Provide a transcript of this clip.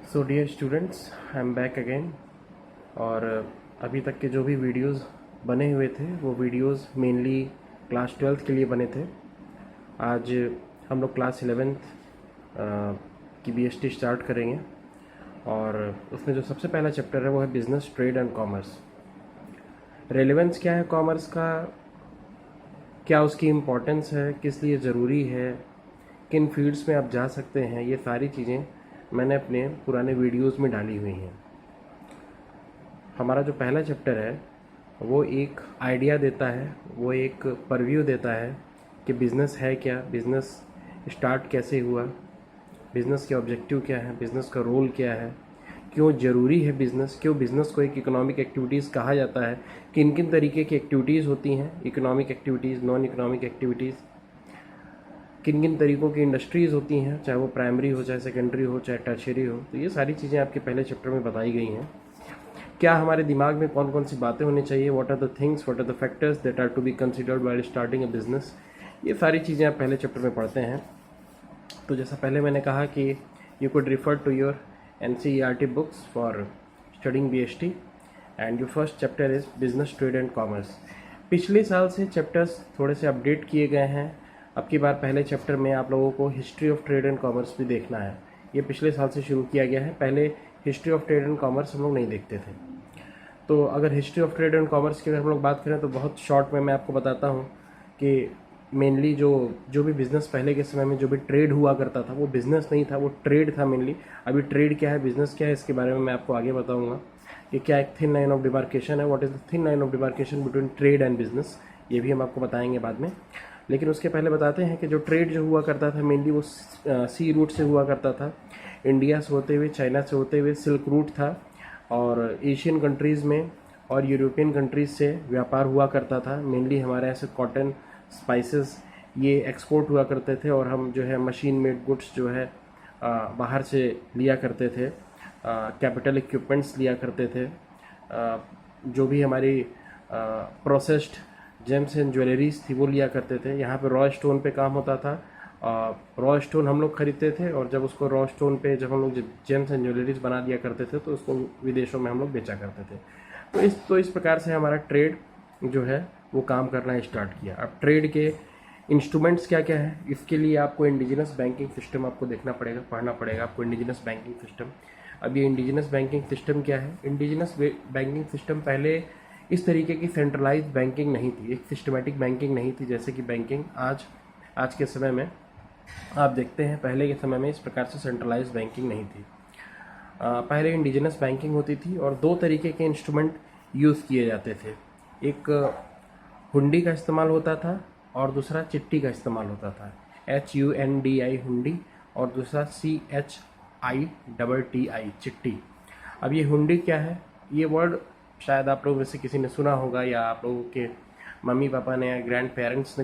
So dear students, I am back again. और अभी तक के जो भी वीडियोस बने हुए थे वो वीडियोस मेनली क्लास 12th के लिए बने थे। आज हम लोग क्लास 11th की बीएसटी स्टार्ट करेंगे और उसमें जो सबसे पहला चैप्टर है वो है business, trade and commerce. Relevance क्या है कॉमर्स का, क्या उसकी इम्पोर्टेंस है, किस लिए ज़रूरी है, किन फील्ड्स में आप जा सकते हैं, ये सारी चीज़ें मैंने अपने पुराने वीडियोस में डाली हुई हैं। हमारा जो पहला चैप्टर है वो एक आइडिया देता है, वो एक परव्यू देता है कि बिज़नेस है क्या, बिज़नेस स्टार्ट कैसे हुआ, बिज़नेस के ऑब्जेक्टिव क्या है, बिज़नेस का रोल क्या है, क्यों ज़रूरी है बिज़नेस, क्यों बिज़नेस को एक इकोनॉमिक एक्टिविटीज़ कहा जाता है, किन किन तरीके की एक्टिविटीज़ होती हैं, economic activities, non economic activities, किन किन तरीक़ों की इंडस्ट्रीज़ होती हैं, चाहे वो प्राइमरी हो, चाहे सेकेंडरी हो, चाहे टर्शियरी हो। तो ये सारी चीज़ें आपके पहले चैप्टर में बताई गई हैं। क्या हमारे दिमाग में कौन कौन सी बातें होनी चाहिए, what are the things, what are the factors that are to be considered while starting a business, ये सारी चीज़ें आप पहले चैप्टर में पढ़ते हैं। तो जैसा पहले मैंने कहा कि you could refer to your NCERT books for studying BST and your first chapter is business, trade and commerce. पिछले साल से चैप्टर्स थोड़े से अपडेट किए गए हैं। अब की बार पहले चैप्टर में आप लोगों को history of trade and commerce भी देखना है। ये पिछले साल से शुरू किया गया है। पहले history of trade and commerce हम लोग नहीं देखते थे। तो अगर history of trade and commerce की अगर हम लोग बात करें तो बहुत शॉर्ट में मैं आपको बताता हूँ कि मेनली जो भी बिज़नेस पहले के समय में जो भी ट्रेड हुआ करता था वो बिज़नेस नहीं था, वो ट्रेड था मेनली। अभी ट्रेड क्या है, बिज़नेस क्या है, इसके बारे में मैं आपको आगे बताऊँगा कि क्या एक थिन लाइन ऑफ डिमार्केशन है, what is the thin line of demarcation between trade and business, ये भी हम आपको बताएंगे बाद में। लेकिन उसके पहले बताते हैं कि जो ट्रेड जो हुआ करता था मेनली वो सी रूट से हुआ करता था। इंडिया से होते हुए, चाइना से होते हुए सिल्क रूट था और एशियन कंट्रीज़ में और यूरोपियन कंट्रीज़ से व्यापार हुआ करता था। मेनली हमारे यहाँ से कॉटन, स्पाइसेस ये एक्सपोर्ट हुआ करते थे और हम जो है मशीन मेड गुड्स जो है बाहर से लिया करते थे, कैपिटल इक्विपमेंट्स लिया करते थे, जो भी हमारी प्रोसेस्ड जेम्स एंड ज्वेलरीज थी वो लिया करते थे। यहाँ पे रॉ स्टोन पे काम होता था। रॉ स्टोन हम लोग खरीदते थे और जब उसको रॉ स्टोन पे जब हम लोग जेम्स एंड ज्वेलरीज बना दिया करते थे तो उसको विदेशों में हम लोग बेचा करते थे। तो इस प्रकार से हमारा ट्रेड जो है वो काम करना स्टार्ट किया। अब ट्रेड के इंस्ट्रूमेंट्स क्या क्या है, इसके लिए आपको इंडिजिनस बैंकिंग सिस्टम आपको देखना पड़ेगा, पढ़ना पड़ेगा आपको इंडिजिनस बैंकिंग सिस्टम। अब ये इंडिजिनस बैंकिंग सिस्टम क्या है, इंडिजिनस बैंकिंग सिस्टम पहले इस तरीके की सेंट्रलाइज्ड बैंकिंग नहीं थी, एक सिस्टमेटिक बैंकिंग नहीं थी जैसे कि बैंकिंग आज के समय में आप देखते हैं। पहले के समय में इस प्रकार से सेंट्रलाइज्ड बैंकिंग नहीं थी। पहले इंडिजिनस बैंकिंग होती थी और दो तरीके के इंस्ट्रूमेंट यूज़ किए जाते थे। एक हुंडी का इस्तेमाल होता था और दूसरा चिट्ठी का इस्तेमाल होता था, HUNDI हुंडी, और दूसरा CHITTI चिट्ठी। अब ये हुंडी क्या है, ये वर्ड शायद आप लोगों में से किसी ने सुना होगा या आप लोगों के मम्मी पापा ने या ग्रैंड पेरेंट्स ने